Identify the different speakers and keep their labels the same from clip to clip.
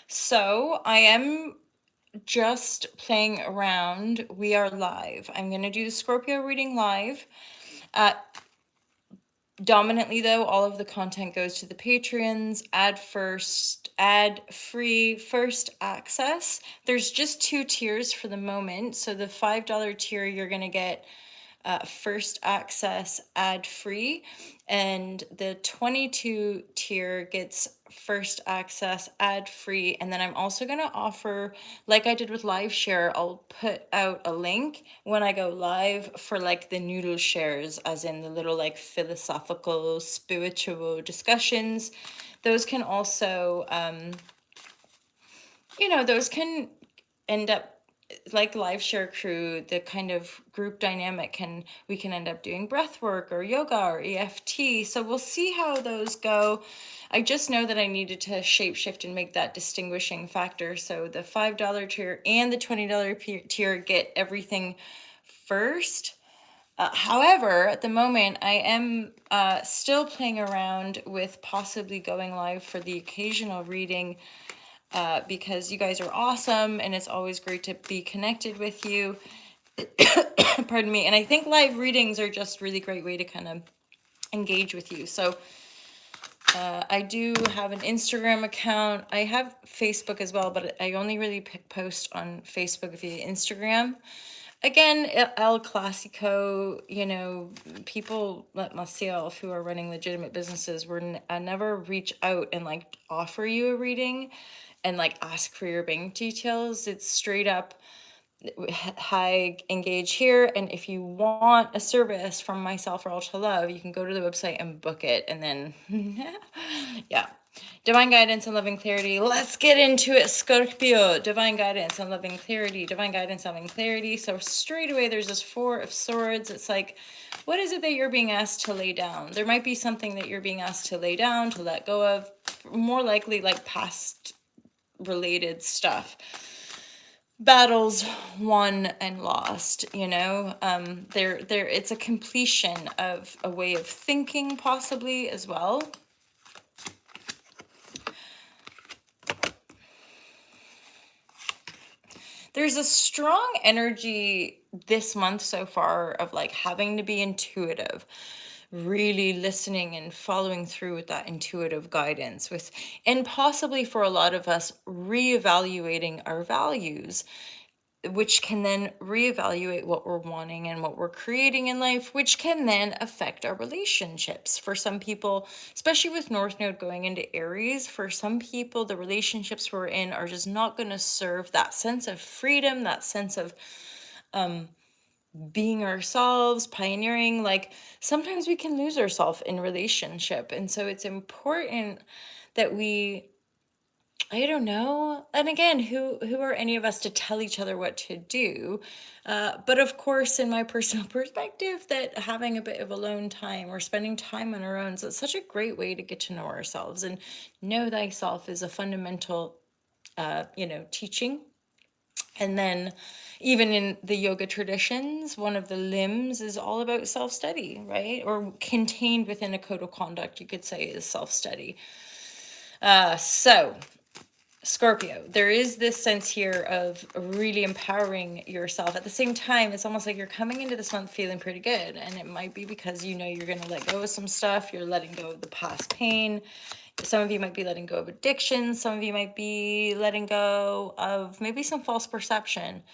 Speaker 1: So I am just playing around. We are live. I'm going to do the Scorpio reading live. Uh, Dominantly, though, all of the content goes to the Patreons, ad free first access. There's just two tiers for the moment. So the $5 tier, you're going to get first access ad free, and the 22 tier gets first access ad free. And then I'm also going to offer, like I did with live share, I'll put out a link when I go live for like the noodle shares, as in the little like philosophical spiritual discussions. Those can also those can end up like live share crew. The kind of group dynamic we can end up doing breath work or yoga or EFT. So we'll see how those go. I just know that I needed to shapeshift and make that distinguishing factor. So the $5 tier and the $20 tier get everything first. However, at the moment, I am still playing around with possibly going live for the occasional reading, because you guys are awesome and it's always great to be connected with you. Pardon me. And I think live readings are just really great way to kind of engage with you. So I do have an Instagram account. I have Facebook as well, but I only really post on Facebook via Instagram. Again, El Clasico, people like myself who are running legitimate businesses never reach out and like offer you a reading and like ask for your bank details. It's straight up, hi, engage here. And if you want a service from myself or All to Love, you can go to the website and book it. And then, yeah. Divine guidance and loving clarity. Let's get into it, Scorpio. Divine guidance and loving clarity. Divine guidance and loving clarity. So straight away, there's this Four of Swords. It's like, what is it that you're being asked to lay down? There might be something that you're being asked to lay down, to let go of. More likely like past related stuff. Battles won and lost, it's a completion of a way of thinking possibly as well. There's a strong energy this month so far of like having to be intuitive, really listening and following through with that intuitive guidance, and possibly for a lot of us reevaluating our values, which can then reevaluate what we're wanting and what we're creating in life, which can then affect our relationships. For some people, especially with North Node going into Aries, for some people, the relationships we're in are just not going to serve that sense of freedom, that sense of being ourselves, pioneering. Like sometimes we can lose ourselves in relationship. And so it's important that I don't know. And again, who are any of us to tell each other what to do? But of course, in my personal perspective, that having a bit of alone time or spending time on our own, so it's such a great way to get to know ourselves. And know thyself is a fundamental, teaching. And then even in the yoga traditions, one of the limbs is all about self-study, right? Or contained within a code of conduct, you could say, is self-study. So Scorpio, there is this sense here of really empowering yourself. At the same time, it's almost like you're coming into this month feeling pretty good. And it might be because you're going to let go of some stuff. You're letting go of the past pain. Some of you might be letting go of addiction. Some of you might be letting go of maybe some false perception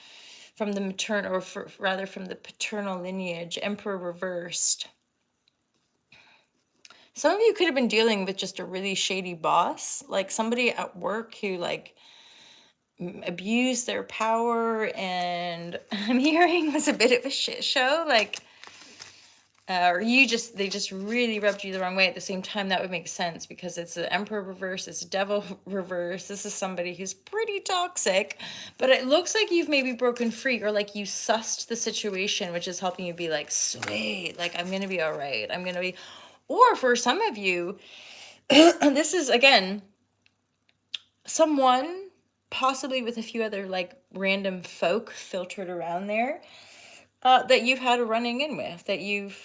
Speaker 1: from the maternal, or rather from the paternal lineage. Emperor reversed. Some of you could have been dealing with just a really shady boss, like somebody at work who like abused their power, and I'm hearing was a bit of a shit show, like or they just really rubbed you the wrong way. At the same time, that would make sense because it's the Emperor reverse, it's Devil reverse. This is somebody who's pretty toxic, but it looks like you've maybe broken free, or like you sussed the situation, which is helping you be like, sweet, like I'm gonna be all right, I'm gonna be. Or for some of you, this is again someone possibly with a few other like random folk filtered around there, that you've had a running in with, that you've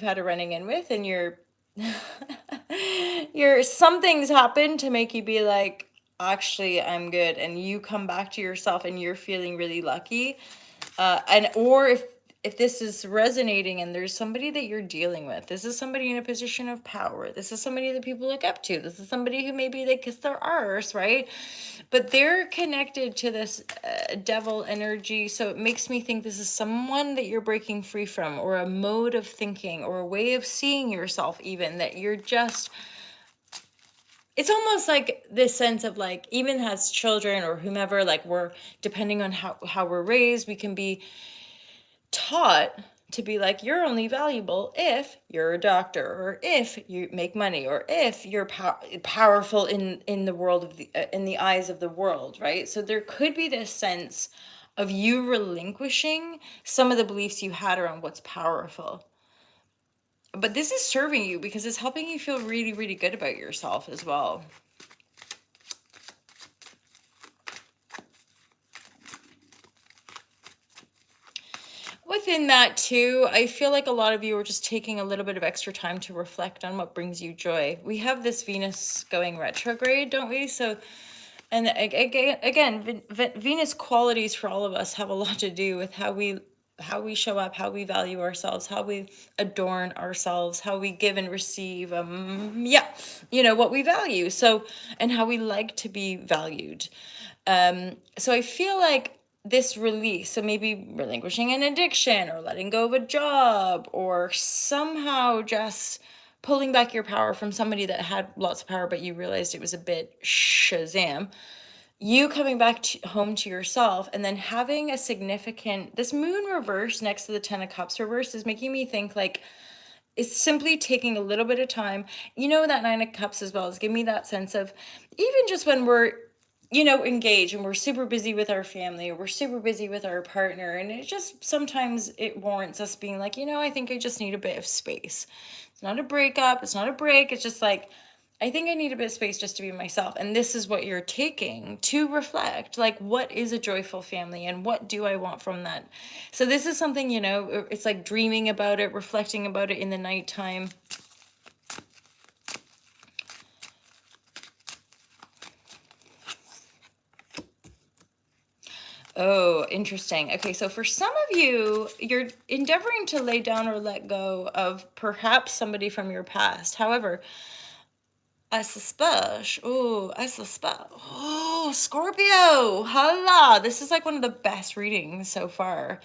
Speaker 1: had a running in with, and you're something's happened to make you be like, actually, I'm good, and you come back to yourself and you're feeling really lucky, and or if this is resonating and there's somebody that you're dealing with, this is somebody in a position of power, this is somebody that people look up to, this is somebody who maybe they kiss their arse, right? But they're connected to this devil energy, so it makes me think this is someone that you're breaking free from, or a mode of thinking, or a way of seeing yourself, even that you're just, it's almost like this sense of like, even as children or whomever, like we're, depending on how we're raised, we can be taught to be like, you're only valuable if you're a doctor, or if you make money, or if you're powerful in the world of the in the eyes of the world, right? So there could be this sense of you relinquishing some of the beliefs you had around what's powerful. But this is serving you because it's helping you feel really, really good about yourself as well. Within that too, I feel like a lot of you are just taking a little bit of extra time to reflect on what brings you joy. We have this Venus going retrograde, don't we? So, and again, Venus qualities for all of us have a lot to do with how we show up, how we value ourselves, how we adorn ourselves, how we give and receive. Yeah, what we value. So, and how we like to be valued. So I feel like this release, so maybe relinquishing an addiction, or letting go of a job, or somehow just pulling back your power from somebody that had lots of power, but you realized it was a bit shazam. You coming back home to yourself, and then having a significant, this moon reverse next to the 10 of cups reverse is making me think like, it's simply taking a little bit of time. That 9 of cups as well is giving me that sense of, even just when we're engaged and we're super busy with our family, or we're super busy with our partner, and it just, sometimes it warrants us being like, I think I just need a bit of space. It's not a breakup, it's not a break, it's just like, I think I need a bit of space just to be myself. And this is what you're taking to reflect, like, what is a joyful family and what do I want from that? So this is something, it's like dreaming about it, reflecting about it in the nighttime. Oh, interesting. Okay, so for some of you, you're endeavoring to lay down or let go of perhaps somebody from your past. However, I suspect, Scorpio, holla. This is like one of the best readings so far.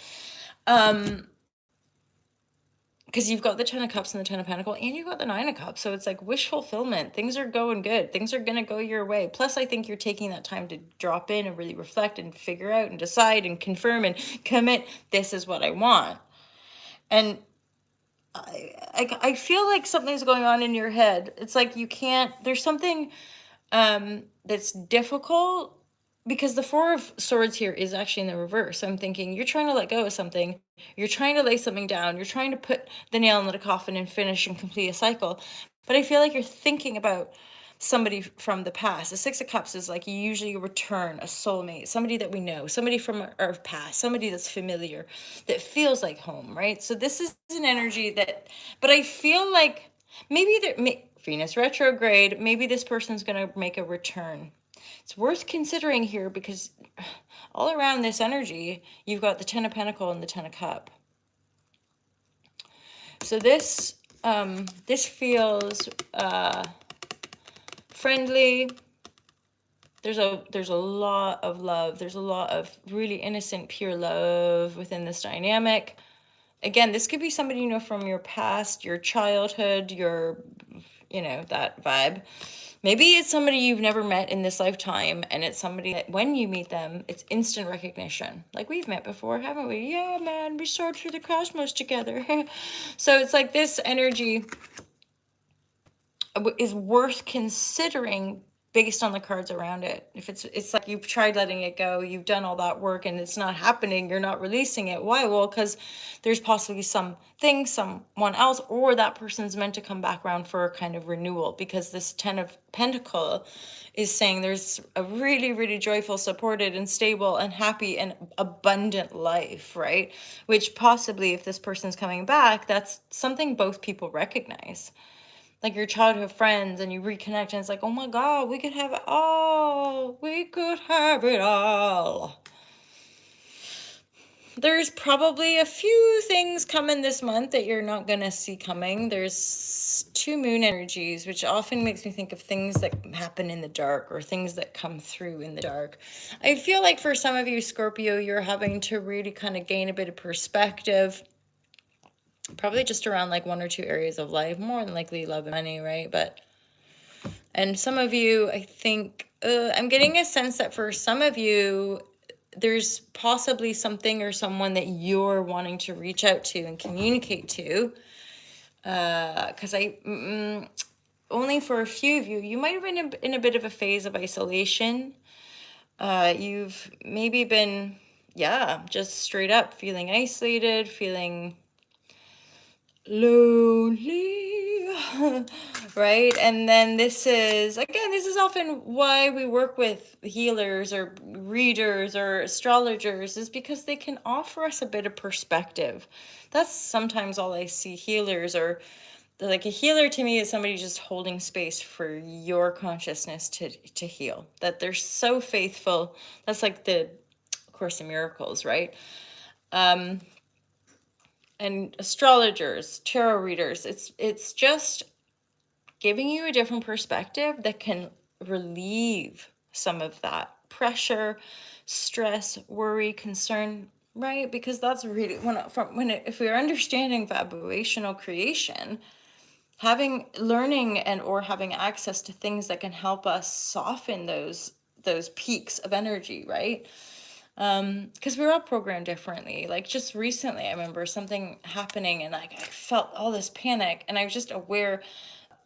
Speaker 1: Because you've got the 10 of cups and the 10 of pentacles, and you've got the 9 of cups. So it's like wish fulfillment. Things are going good. Things are going to go your way. Plus, I think you're taking that time to drop in and really reflect and figure out and decide and confirm and commit. This is what I want. And I feel like something's going on in your head. It's like you can't, there's something that's difficult, because the 4 of swords here is actually in the reverse. So I'm thinking you're trying to let go of something. You're trying to lay something down. You're trying to put the nail in the coffin and finish and complete a cycle. But I feel like you're thinking about somebody from the past. The 6 of cups is like, you usually return a soulmate, somebody that we know, somebody from our past, somebody that's familiar, that feels like home, right? So this is an energy that, but I feel like maybe Venus retrograde, maybe this person's going to make a return. It's worth considering here, because all around this energy, you've got the 10 of Pentacles and the 10 of Cup. So this feels friendly. There's a lot of love. There's a lot of really innocent, pure love within this dynamic. Again, this could be somebody from your past, your childhood, your that vibe. Maybe it's somebody you've never met in this lifetime, and it's somebody that when you meet them, it's instant recognition. Like, we've met before, haven't we? Yeah, man, we soared through the cosmos together. So it's like this energy is worth considering based on the cards around it. If it's like you've tried letting it go, you've done all that work and it's not happening, you're not releasing it. Why? Well, because there's possibly something, someone else, or that person's meant to come back around for a kind of renewal, because this 10 of Pentacle is saying there's a really, really joyful, supported and stable and happy and abundant life, right? Which possibly, if this person's coming back, that's something both people recognize. like your childhood friends, and you reconnect, and it's like, oh my God, we could have it all. We could have it all. There's probably a few things coming this month that you're not going to see coming. There's two moon energies, which often makes me think of things that happen in the dark or things that come through in the dark. I feel like for some of you, Scorpio, you're having to really kind of gain a bit of perspective, probably just around like one or two areas of life, more than likely love and money, right? And some of you, I think, I'm getting a sense that for some of you, there's possibly something or someone that you're wanting to reach out to and communicate to. Because only for a few of you, you might have been in a bit of a phase of isolation. You've maybe been, just straight up feeling isolated, feeling lonely, right? And then this is often why we work with healers or readers or astrologers, is because they can offer us a bit of perspective. That's sometimes all I see healers, or like a healer to me is somebody just holding space for your consciousness to heal, that they're so faithful. That's like the Course in Miracles, right? And astrologers, tarot readers, it's just giving you a different perspective that can relieve some of that pressure, stress, worry, concern, right? Because that's really if we're understanding vibrational creation, learning and or having access to things that can help us soften those peaks of energy, right? Because we're all programmed differently. Like just recently, I remember something happening, and like I felt all this panic, and I was just aware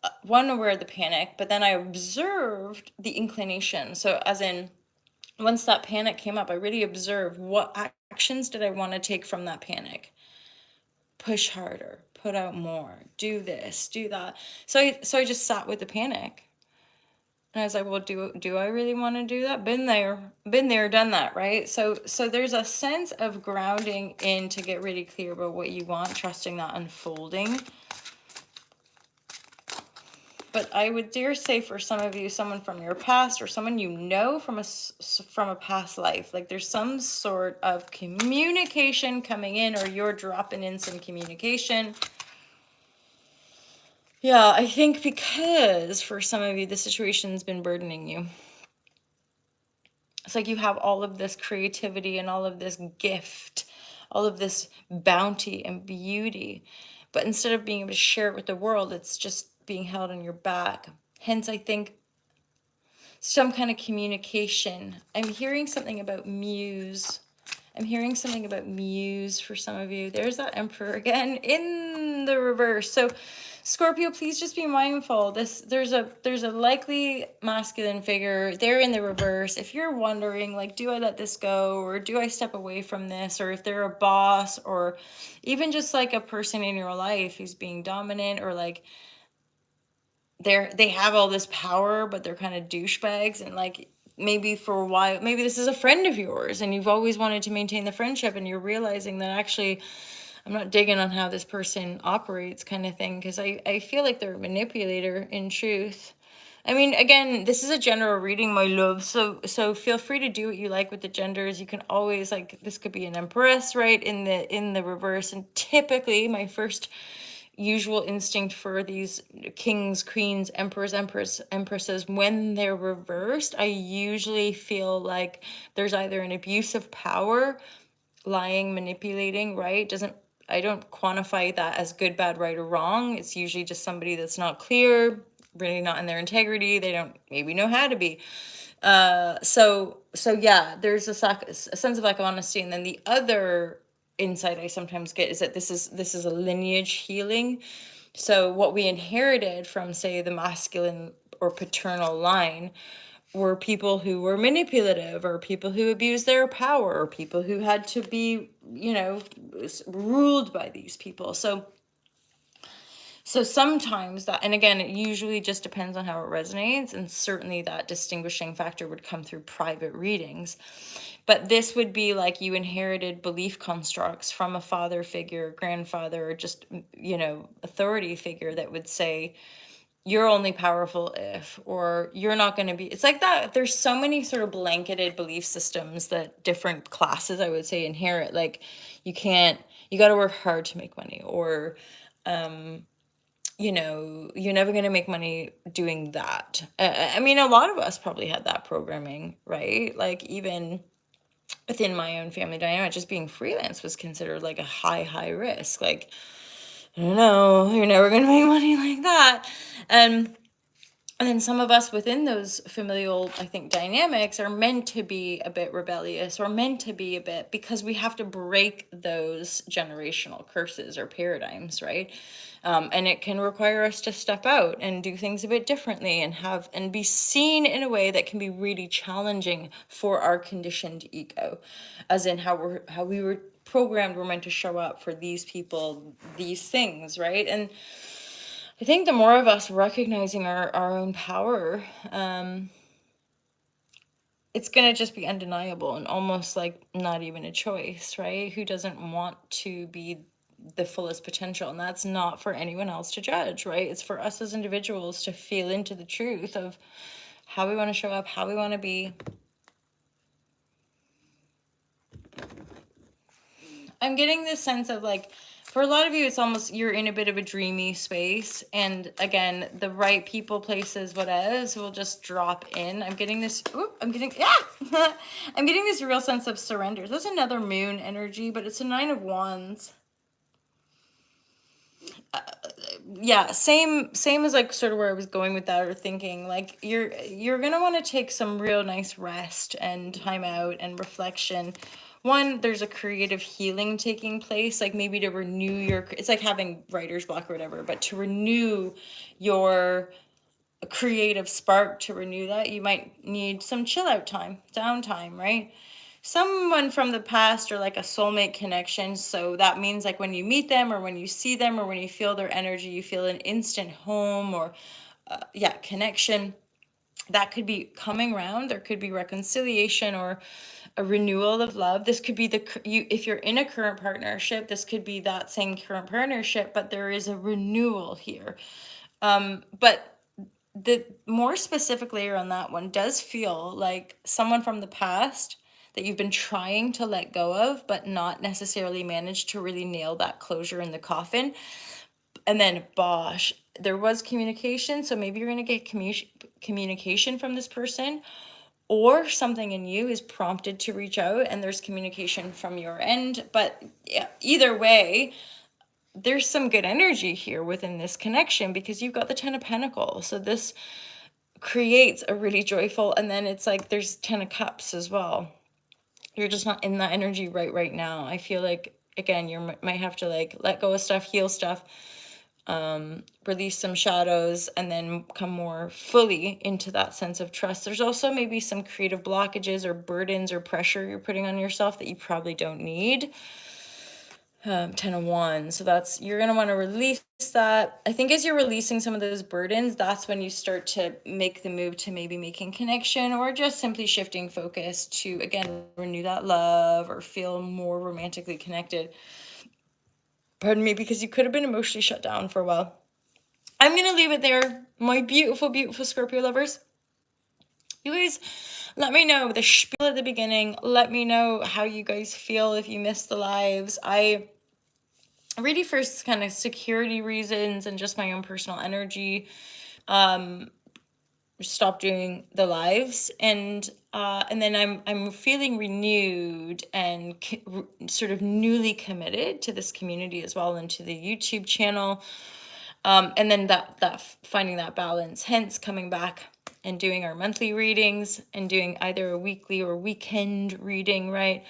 Speaker 1: of the panic, but then I observed the inclination. So as in, once that panic came up, I really observed what actions did I want to take from that panic. Push harder, put out more, do this, do that. So I just sat with the panic. And I was like, well, do I really want to do that? Been there, done that, right? So there's a sense of grounding in to get really clear about what you want, trusting that unfolding. But I would dare say for some of you, someone from your past or someone you know from a past life, like there's some sort of communication coming in, or you're dropping in some communication. Yeah, I think because for some of you, the situation's been burdening you. It's like you have all of this creativity and all of this gift, all of this bounty and beauty. But instead of being able to share it with the world, it's just being held on your back. Hence, I think some kind of communication. I'm hearing something about muse. I'm hearing something about muse for some of you. There's that Emperor again in the reverse. So Scorpio, please just be mindful. There's a likely masculine figure there in the reverse. If you're wondering, like, do I let this go, or do I step away from this, or if they're a boss, or even just like a person in your life who's being dominant, or like they have all this power, but they're kind of douchebags, and like maybe for a while, maybe this is a friend of yours and you've always wanted to maintain the friendship, and you're realizing that actually I'm not digging on how this person operates, kind of thing, because I feel like they're a manipulator in truth. I mean, again, this is a general reading, my love, so feel free to do what you like with the genders. You can always, like, this could be an empress, right, in the reverse. And typically my first usual instinct for these kings, queens, emperors, empresses, when they're reversed, I usually feel like there's either an abuse of power, lying, manipulating, right? I don't quantify that as good, bad, right, or wrong. It's usually just somebody that's not clear, really not in their integrity. They don't maybe know how to be. So yeah, there's a sense of lack of honesty. And then the other insight I sometimes get is that this is a lineage healing. So what we inherited from, say, the masculine or paternal line were people who were manipulative, or people who abused their power, or people who had to be, ruled by these people. So sometimes that, and again, it usually just depends on how it resonates, and certainly that distinguishing factor would come through private readings. But this would be like you inherited belief constructs from a father figure, grandfather, or just, authority figure that would say, you're only powerful if, or you're not going to be, it's like that. There's so many sort of blanketed belief systems that different classes, I would say, inherit. Like, you can't, you got to work hard to make money, or, you're never going to make money doing that. I mean, a lot of us probably had that programming, right? Like, even within my own family dynamic, just being freelance was considered like a high risk. Like, I don't know, you're never going to make money like that. And then some of us within those familial, I think, dynamics are meant to be a bit rebellious, or meant to be a bit, because we have to break those generational curses or paradigms, right? And it can require us to step out and do things a bit differently, and be seen in a way that can be really challenging for our conditioned ego, as in how we were programmed, we're meant to show up for these people, these things, right? And I think the more of us recognizing our own power, it's going to just be undeniable and almost like not even a choice, right? Who doesn't want to be the fullest potential? And that's not for anyone else to judge, right? It's for us as individuals to feel into the truth of how we want to show up, how we want to be. I'm getting this sense of like, for a lot of you, it's almost you're in a bit of a dreamy space. And again, the right people, places, whatevs will just drop in. I'm getting this, I'm getting this real sense of surrender. There's another moon energy, but it's a 9 of Wands. Yeah, same as like sort of where I was going with that, or thinking like you're gonna want to take some real nice rest and time out and reflection. One, there's a creative healing taking place, like maybe to renew it's like having writer's block or whatever, but to renew your creative spark, to renew that, you might need some chill out time, downtime, right? Someone from the past, or like a soulmate connection. So that means like when you meet them, or when you see them, or when you feel their energy, you feel an instant home, or connection. That could be coming around. There could be reconciliation or a renewal of love. This could be if you're in a current partnership, this could be that same current partnership, but there is a renewal here. But the more specific layer on that one does feel like someone from the past that you've been trying to let go of, but not necessarily managed to really nail that closure in the coffin. And then, bosh, there was communication. So maybe you're going to get communication from this person, or something in you is prompted to reach out and there's communication from your end. But yeah, either way, there's some good energy here within this connection, because you've got the 10 of Pentacles. So this creates a really joyful, and then it's like there's 10 of Cups as well. You're just not in that energy right now. I feel like, again, you might have to like let go of stuff, heal stuff, release some shadows, and then come more fully into that sense of trust. There's also maybe some creative blockages or burdens or pressure you're putting on yourself that you probably don't need. 10 of Wands. So that's, you're going to want to release that. I think as you're releasing some of those burdens, that's when you start to make the move to maybe making connection, or just simply shifting focus to, again, renew that love or feel more romantically connected. Pardon me, because you could have been emotionally shut down for a while. I'm going to leave it there, my beautiful, beautiful Scorpio lovers. You guys, let me know the spiel at the beginning. Let me know how you guys feel if you missed the lives. I really, for kind of security reasons and just my own personal energy, stop doing the lives, and then I'm feeling renewed and sort of newly committed to this community as well, and to the YouTube channel, and then that finding that balance, hence coming back and doing our monthly readings and doing either a weekly or weekend reading, right?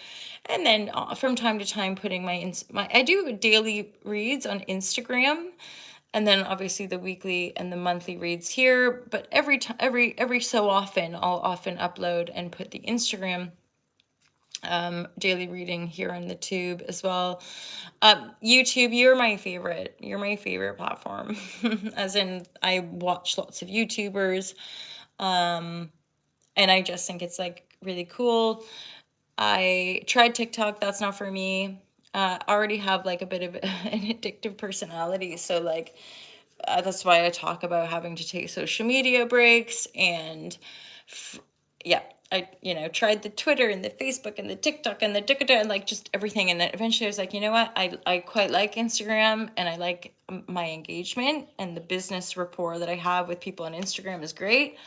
Speaker 1: And then from time to time putting my I do daily reads on Instagram, and then obviously the weekly and the monthly reads here. But every so often, I'll often upload and put the Instagram daily reading here on the tube as well. YouTube, you're my favorite platform. As in, I watch lots of YouTubers, and I just think it's like really cool. I tried TikTok, that's not for me. I already have like a bit of an addictive personality, so like that's why I talk about having to take social media breaks. And yeah, I, tried the Twitter and the Facebook and the TikTok and the and like just everything. And then eventually I was like, you know what? I quite like Instagram, and I like my engagement, and the business rapport that I have with people on Instagram is great.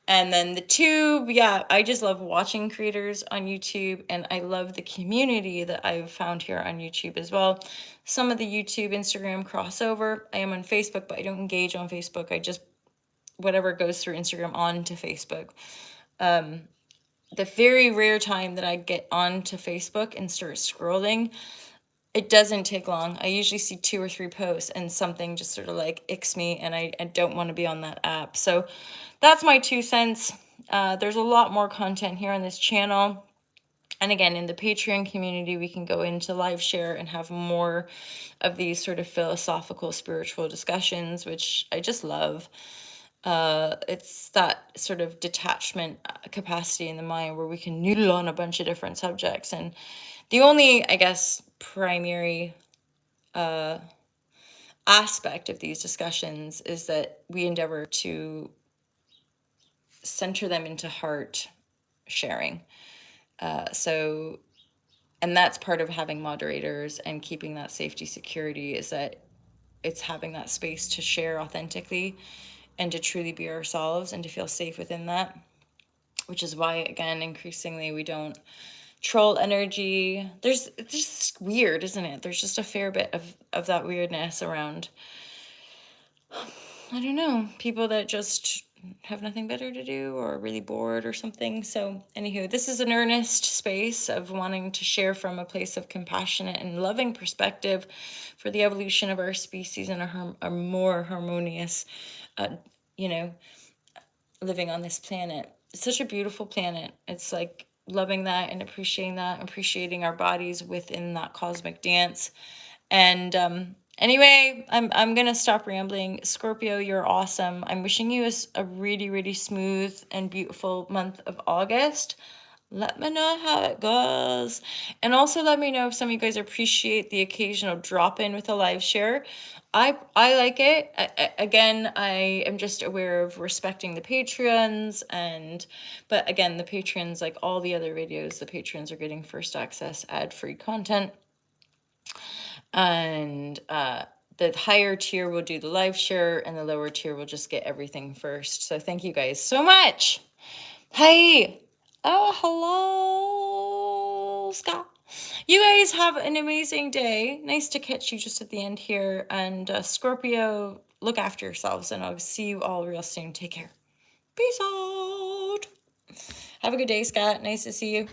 Speaker 1: And then the tube, yeah, I just love watching creators on YouTube, and I love the community that I've found here on YouTube as well. Some of the YouTube, Instagram crossover. I am on Facebook, but I don't engage on Facebook. I just, whatever goes through Instagram onto Facebook. The very rare time that I get onto Facebook and start scrolling, it doesn't take long. I usually see 2 or 3 posts and something just sort of like icks me, and I don't want to be on that app. So that's my 2 cents. There's a lot more content here on this channel. And again, in the Patreon community, we can go into live share and have more of these sort of philosophical, spiritual discussions, which I just love. It's that sort of detachment capacity in the mind where we can noodle on a bunch of different subjects. And the only, I guess, primary aspect of these discussions is that we endeavor to center them into heart sharing. So, and that's part of having moderators and keeping that safety security, is that it's having that space to share authentically and to truly be ourselves and to feel safe within that, which is why, again, increasingly we don't troll energy. It's just weird, isn't it? There's just a fair bit of that weirdness around, I don't know, people that just have nothing better to do or are really bored or something. So anywho, this is an earnest space of wanting to share from a place of compassionate and loving perspective for the evolution of our species and a more harmonious, you know, living on this planet. It's such a beautiful planet. It's like loving that and appreciating our bodies within that cosmic dance. And anyway, I'm gonna stop rambling. Scorpio, you're awesome. I'm wishing you a really, really smooth and beautiful month of August. Let me know how it goes. And also let me know if some of you guys appreciate the occasional drop in with a live share. I like it. Again, I am just aware of respecting the patrons, but again, the patrons, like all the other videos, the patrons are getting first access, ad-free content. And the higher tier will do the live share, and the lower tier will just get everything first. So thank you guys so much. Hey, oh, hello, Scott. You guys have an amazing day. Nice to catch you just at the end here. And Scorpio, look after yourselves, and I'll see you all real soon. Take care. Peace out. Have a good day, Scott. Nice to see you.